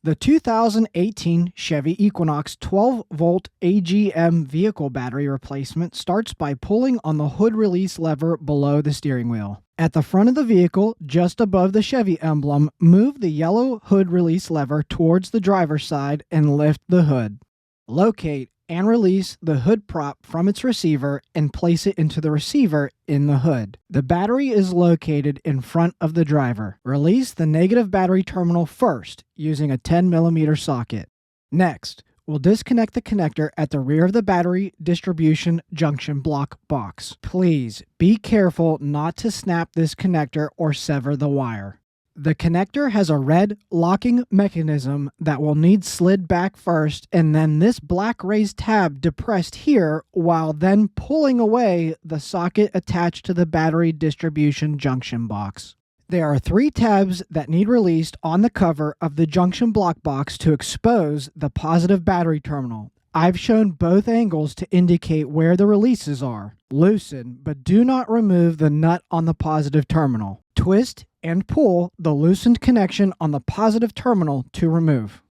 The 2018 Chevy Equinox 12-volt AGM vehicle battery replacement starts by pulling on the hood release lever below the steering wheel. At the front of the vehicle, just above the Chevy emblem, move the yellow hood release lever towards the driver's side and lift the hood. Locate and release the hood prop from its receiver and place it into the receiver in the hood. The battery is located in front of the driver. Release the negative battery terminal first using a 10mm socket. Next, we'll disconnect the connector at the rear of the battery distribution junction block box. Please be careful not to snap this connector or sever the wire. The connector has a red locking mechanism that will need slid back first, and then this black raised tab depressed here while then pulling away the socket attached to the battery distribution junction box. There are 3 tabs that need released on the cover of the junction block box to expose the positive battery terminal. I've shown both angles to indicate where the releases are. Loosen, but do not remove the nut on the positive terminal. Twist and pull the loosened connection on the positive terminal to remove.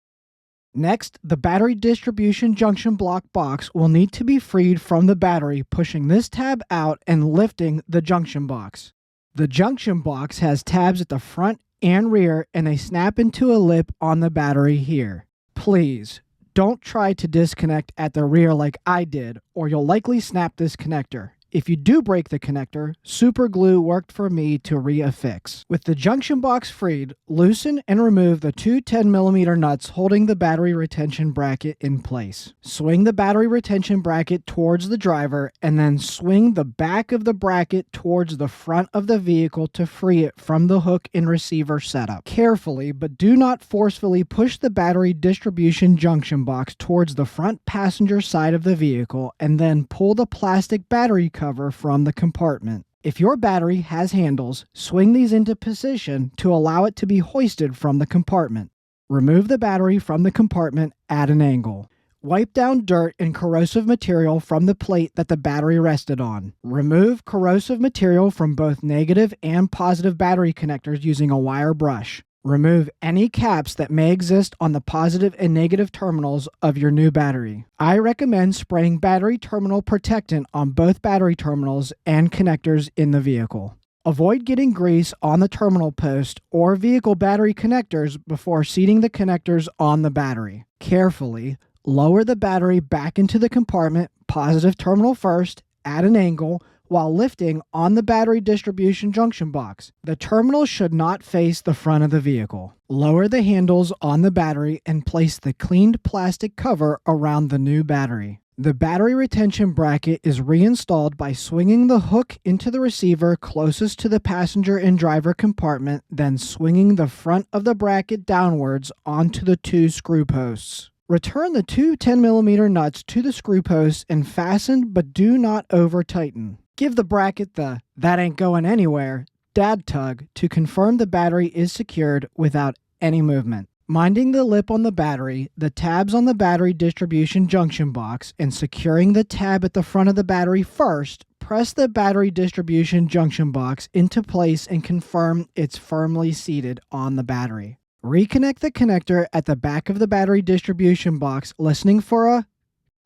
Next, the battery distribution junction block box will need to be freed from the battery, pushing this tab out and lifting the junction box. The junction box has tabs at the front and rear, and they snap into a lip on the battery here. Please, don't try to disconnect at the rear like I did, or you'll likely snap this connector. If you do break the connector, super glue worked for me to reaffix. With the junction box freed, loosen and remove the 2 10mm nuts holding the battery retention bracket in place. Swing the battery retention bracket towards the driver and then swing the back of the bracket towards the front of the vehicle to free it from the hook and receiver setup. Carefully, but do not forcefully push the battery distribution junction box towards the front passenger side of the vehicle and then pull the plastic battery cover from the compartment. If your battery has handles, swing these into position to allow it to be hoisted from the compartment. Remove the battery from the compartment at an angle. Wipe down dirt and corrosive material from the plate that the battery rested on. Remove corrosive material from both negative and positive battery connectors using a wire brush. Remove any caps that may exist on the positive and negative terminals of your new battery. I recommend spraying battery terminal protectant on both battery terminals and connectors in the vehicle. Avoid getting grease on the terminal post or vehicle battery connectors before seating the connectors on the battery. Carefully lower the battery back into the compartment, positive terminal first, at an angle, while lifting on the battery distribution junction box. The terminal should not face the front of the vehicle. Lower the handles on the battery and place the cleaned plastic cover around the new battery. The battery retention bracket is reinstalled by swinging the hook into the receiver closest to the passenger and driver compartment, then swinging the front of the bracket downwards onto the 2 screw posts. Return the 2 10mm nuts to the screw posts and fasten, but do not over-tighten. Give the bracket the "that ain't going anywhere" dad tug to confirm the battery is secured without any movement. Minding the lip on the battery, the tabs on the battery distribution junction box, and securing the tab at the front of the battery first, press the battery distribution junction box into place and confirm it's firmly seated on the battery. Reconnect the connector at the back of the battery distribution box, listening for a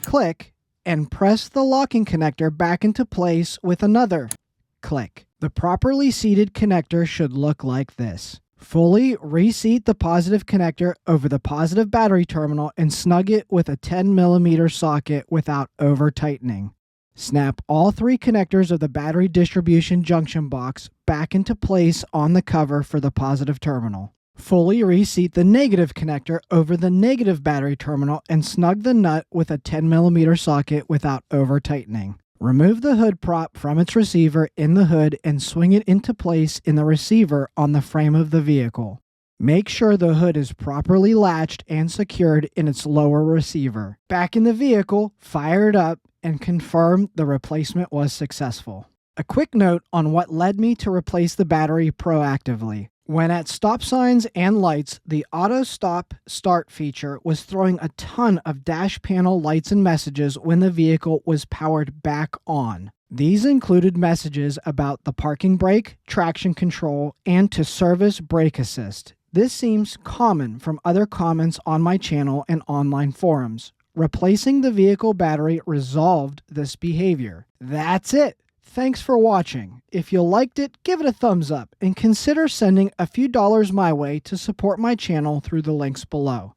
click, and press the locking connector back into place with another click. The properly seated connector should look like this. Fully reseat the positive connector over the positive battery terminal and snug it with a 10mm socket without over-tightening. Snap all 3 connectors of the battery distribution junction box back into place on the cover for the positive terminal. Fully reseat the negative connector over the negative battery terminal and snug the nut with a 10mm socket without over-tightening. Remove the hood prop from its receiver in the hood and swing it into place in the receiver on the frame of the vehicle. Make sure the hood is properly latched and secured in its lower receiver. Back in the vehicle, fire it up, and confirm the replacement was successful. A quick note on what led me to replace the battery proactively. When at stop signs and lights, the auto stop start feature was throwing a ton of dash panel lights and messages when the vehicle was powered back on. These included messages about the parking brake, traction control, and to service brake assist. This seems common from other comments on my channel and online forums. Replacing the vehicle battery resolved this behavior. That's it. Thanks for watching. If you liked it, give it a thumbs up and consider sending a few dollars my way to support my channel through the links below.